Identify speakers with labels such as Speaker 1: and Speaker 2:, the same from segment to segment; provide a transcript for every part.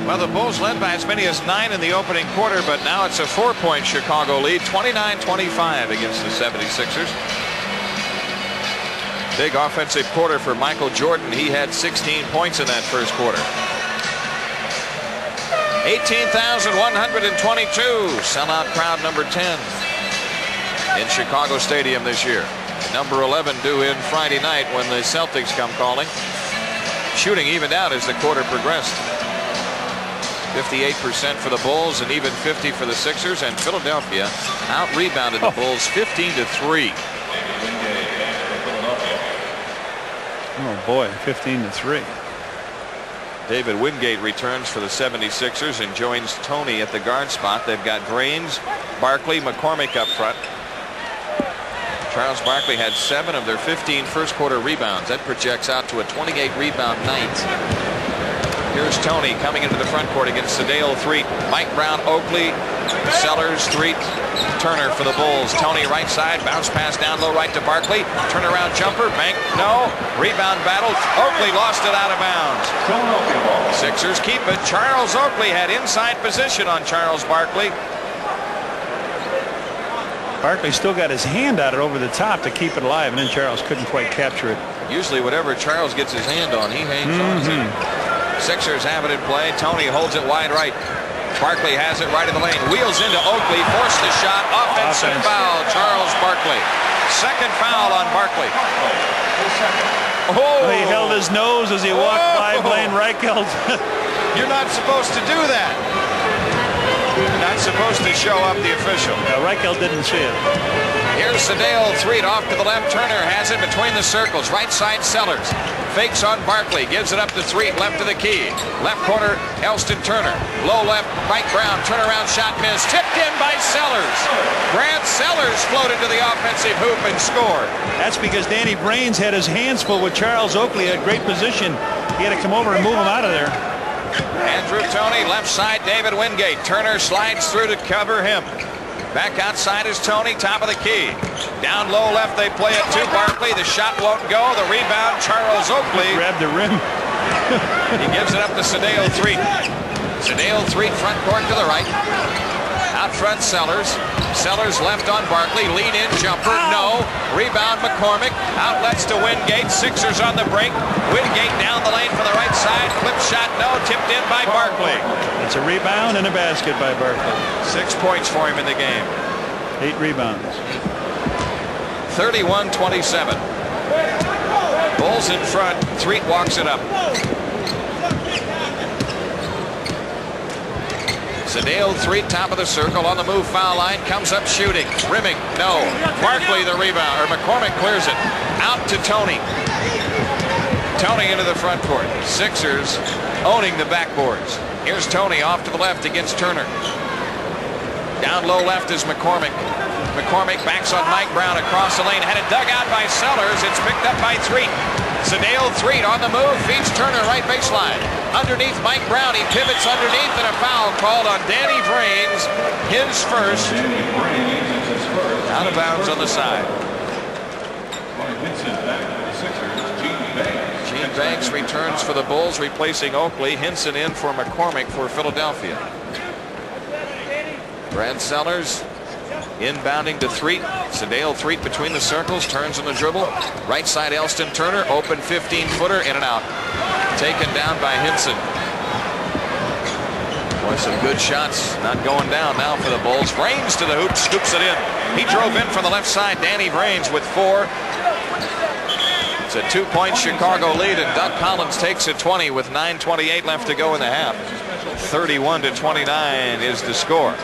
Speaker 1: Well, the Bulls led by as many as 9 in the opening quarter, but now it's a 4-point Chicago lead, 29-25 against the 76ers. Big offensive quarter for Michael Jordan. He had 16 points in that first quarter. 18,122, sellout crowd number 10 in Chicago Stadium this year. Number 11 due in Friday night when the Celtics come calling. Shooting evened out as the quarter progressed. 58% for the Bulls and even 50 for the Sixers, and Philadelphia out-rebounded the Bulls 15-3.
Speaker 2: Oh boy, 15-3.
Speaker 1: David Wingate returns for the 76ers and joins Tony at the guard spot. They've got Drains, Barkley, McCormick up front. Charles Barkley had 7 of their 15 first quarter rebounds. That projects out to a 28 rebound night. Here's Tony coming into the front court against Sedale Threatt. Mike Brown, Oakley, Sellers, Threatt, Turner for the Bulls. Tony right side, bounce pass down low right to Barkley. Turnaround jumper, bank, no. Rebound battle. Oakley lost it out of bounds. Sixers keep it. Charles Oakley had inside position on Charles Barkley.
Speaker 2: Barkley still got his hand out it over the top to keep it alive, and then Charles couldn't quite capture it.
Speaker 1: Usually whatever Charles gets his hand on, he hangs on to. Sixers have it in play. Tony holds it wide right. Barkley has it right in the lane. Wheels into Oakley. Forced the shot. Offensive foul. Charles Barkley. Second foul on Barkley.
Speaker 2: Oh, he held his nose as he walked by Blaine Reichelt.
Speaker 1: You're not supposed to do that. You're not supposed to show up the official.
Speaker 2: Reichelt didn't see it.
Speaker 1: Here's Sedale Threatt off to the left. Turner has it between the circles. Right side Sellers. Fakes on Barkley. Gives it up to Threatt. Left to the key. Left corner Elston Turner. Low left Mike Brown. Turnaround shot missed. Tipped in by Sellers. Grant Sellers floated to the offensive hoop and scored.
Speaker 2: That's because Danny Brains had his hands full with Charles Oakley at great position. He had to come over and move him out of there.
Speaker 1: Andrew Toney left side. David Wingate. Turner slides through to cover him. Back outside is Tony, top of the key. Down low left, they play it to Barkley. The shot won't go. The rebound, Charles Oakley.
Speaker 2: Grabbed the rim.
Speaker 1: He gives it up to Sedale Threatt. Sedale Threatt front court to the right. Out front Sellers. Sellers left on Barkley. Lead in jumper. No. Rebound McCormick. Outlets to Wingate. Sixers on the break. Wingate down the lane for the right side. Clip shot. No. Tipped in by Barkley.
Speaker 2: It's a rebound and a basket by Barkley.
Speaker 1: 6 points for him in the game.
Speaker 2: 8 rebounds.
Speaker 1: 31-27. Bulls in front. Threatt walks it up. Sedale Threatt, top of the circle, on the move, foul line, comes up shooting, rimming, no. Barkley the rebound, or McCormick clears it. Out to Tony. Tony into the front court. Sixers owning the backboards. Here's Tony off to the left against Turner. Down low left is McCormick. McCormick backs on Mike Brown across the lane. Had it dug out by Sellers. It's picked up by Threatt. Sedale Threatt on the move. Feeds Turner right baseline. Underneath Mike Brown. He pivots underneath and a foul called on Danny Brains. His first. Out of bounds on the side. Gene Banks returns for the Bulls, replacing Oakley. Hinson in for McCormick for Philadelphia. Brad Sellers inbounding to Threatt. Sedale Threatt between the circles, turns on the dribble. Right side Elston Turner, open 15-footer, in and out. Taken down by Hinson. Boy, some good shots not going down now for the Bulls. Brains to the hoop, scoops it in. He drove in from the left side. Danny Brains with 4. It's a 2-point Chicago lead, and Doug Collins takes it 20 with 9:28 left to go in the half. 31-29 is the score.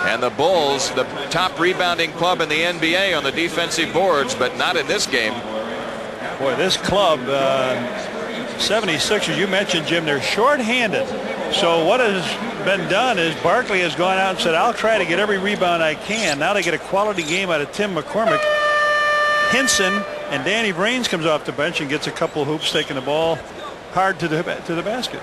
Speaker 1: And the Bulls, the top rebounding club in the NBA on the defensive boards, but not in this game.
Speaker 2: Boy, this club, 76ers, you mentioned, Jim, they're short-handed. So what has been done is Barkley has gone out and said, I'll try to get every rebound I can. Now they get a quality game out of Tim McCormick. Hinson and Danny Brains comes off the bench and gets a couple of hoops, taking the ball hard to the basket.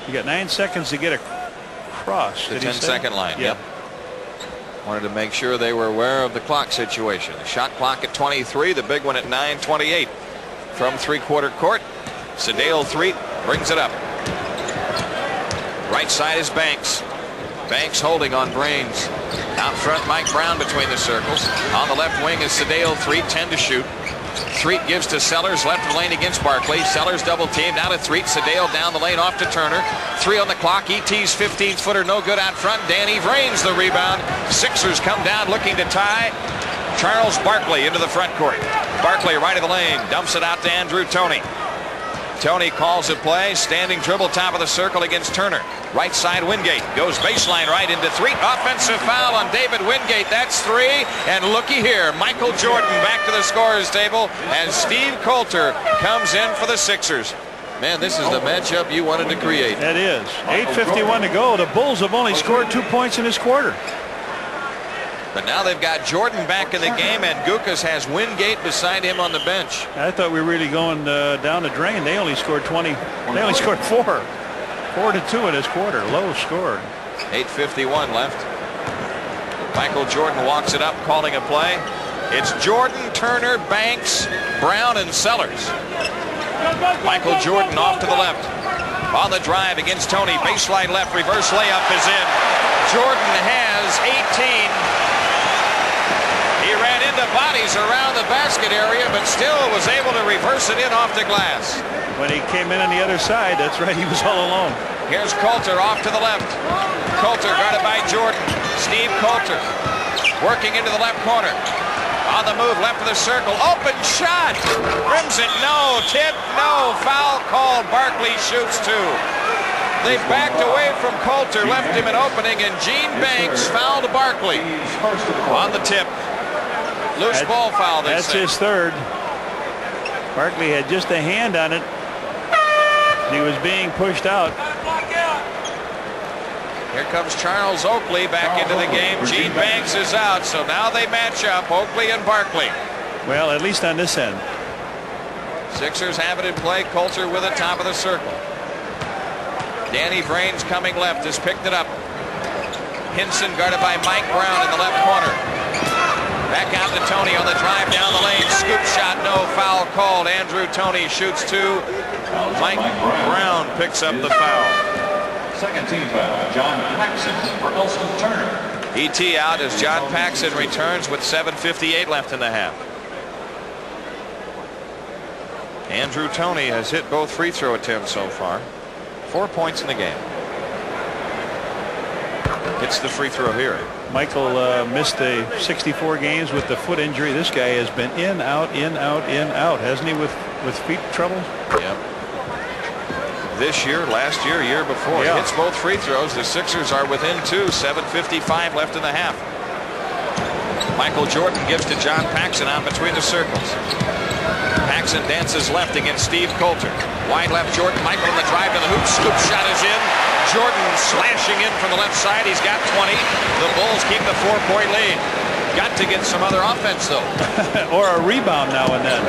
Speaker 2: You got 9 seconds to get across.
Speaker 1: The 10-second line. Yep. Wanted to make sure they were aware of the clock situation. Shot clock at 23. The big one at 9:28 from three-quarter court. Sedale Threet brings it up. Right side is Banks. Banks holding on Brains. Out front, Mike Brown between the circles. On the left wing is Sedale Threet, 10 to shoot. Threet gives to Sellers, left of the lane against Barkley. Sellers double teamed, now to Threet. Sedale down the lane, off to Turner. 3 on the clock. ET's 15-footer, no good out front. Danny Vrains the rebound. Sixers come down looking to tie. Charles Barkley into the front court. Barkley right of the lane, dumps it out to Andrew Toney. Toney calls a play, standing dribble top of the circle against Turner. Right side Wingate goes baseline right into Threet. Offensive foul on David Wingate. That's 3. And looky here, Michael Jordan back to the scorer's table, and Steve Coulter comes in for the Sixers. Man, this is the matchup you wanted to create.
Speaker 2: It is. 8:51 to go. The Bulls have only scored 2 points in this quarter.
Speaker 1: But now they've got Jordan back in the game, and Gukas has Wingate beside him on the bench.
Speaker 2: I thought we were really going down the drain. They only scored 20. They only scored 4. 4-2 in this quarter. Low score.
Speaker 1: 8:51 left. Michael Jordan walks it up, calling a play. It's Jordan, Turner, Banks, Brown, and Sellers. Michael Jordan off to the left. On the drive against Toney. Baseline left. Reverse layup is in. Jordan has 18. He ran into bodies around the basket area, but still was able to reverse it in off the glass.
Speaker 2: When he came in on the other side, that's right, he was all alone.
Speaker 1: Here's Coulter off to the left. Coulter guarded by Jordan. Steve Coulter working into the left corner. On the move, left of the circle. Open shot. Rims it. No. Tip. No. Foul called. Barkley shoots 2. They backed away from Coulter, left him an opening, and Gene Banks fouled Barkley on the tip. Loose ball foul, they
Speaker 2: That's
Speaker 1: say.
Speaker 2: his third. Barkley had just a hand on it. He was being pushed out.
Speaker 1: Here comes Charles Oakley back into the game. Gene Banks is out, so now they match up, Oakley and Barkley.
Speaker 2: Well, at least on this end.
Speaker 1: Sixers have it in play. Coulter with it, top of the circle. Danny Vrains coming left, has picked it up. Hinson guarded by Mike Brown in the left corner. Back out to Toney on the drive down the lane. Scoop shot, no. Foul called. Andrew Toney shoots 2. Mike Brown picks up the foul.
Speaker 3: Second team foul, John Paxson for Elson Turner.
Speaker 1: ET out as John Paxson returns with 7:58 left in the half. Andrew Toney has hit both free throw attempts so far. 4 points in the game. Hits the free throw here.
Speaker 2: Michael missed 64 games with the foot injury. This guy has been in, out, in, out, in, out, hasn't he, with feet trouble?
Speaker 1: Yep. This year, last year, year before.
Speaker 2: Yeah.
Speaker 1: Hits both free throws. The Sixers are within 2. 7:55 left in the half. Michael Jordan gives to John Paxson out between the circles. Paxson dances left against Steve Coulter. Wide left Jordan. Michael on the drive to the hoop. Scoop shot is in. Jordan slashing in from the left side. He's got 20. The Bulls keep the 4-point lead. Got to get some other offense, though.
Speaker 2: Or a rebound now and then.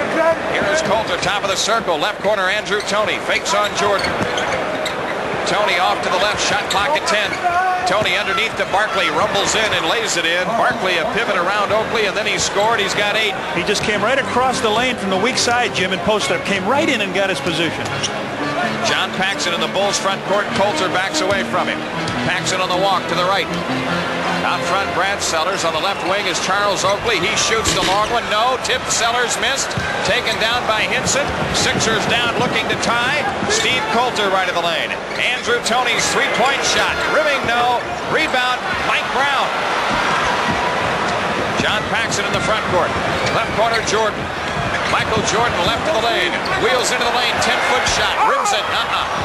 Speaker 1: Here is Coulter, top of the circle. Left corner, Andrew Toney. Fakes on Jordan. Toney off to the left. Shot clock at 10. Toney underneath to Barkley. Rumbles in and lays it in. Barkley a pivot around Oakley, and then he scored. He's got 8.
Speaker 2: He just came right across the lane from the weak side, Jim, and posted up. Came right in and got his position.
Speaker 1: John Paxson in the Bulls front court. Coulter backs away from him. Paxson on the walk to the right. Out front, Brad Sellers. On the left wing is Charles Oakley. He shoots the long one. No. Tipped. Sellers missed. Taken down by Hinson. Sixers down looking to tie. Steve Coulter right of the lane. Andrew Toney's 3-point shot. Rimming no. Rebound. Mike Brown. John Paxson in the front court. Left corner, Jordan. Michael Jordan left of the lane. Wheels into the lane. 10-foot shot. Rims it.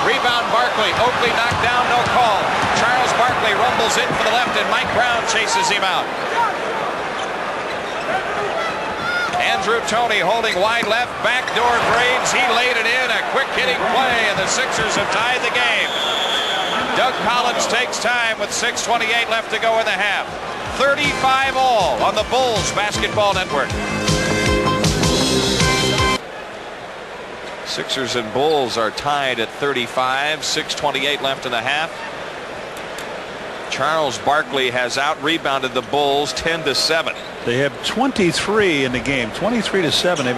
Speaker 1: Rebound Barkley. Oakley knocked down. No call. Charles Barkley rumbles in for the left, and Mike Brown chases him out. Andrew Toney holding wide left. Backdoor Vrains. He laid it in. A quick hitting play, and the Sixers have tied the game. Doug Collins takes time with 6:28 left to go in the half. 35 all on the Bulls Basketball Network. Sixers and Bulls are tied at 35. 6:28 left in the half. Charles Barkley has out-rebounded the Bulls 10-7.
Speaker 2: They have 23 in the game, 23-7.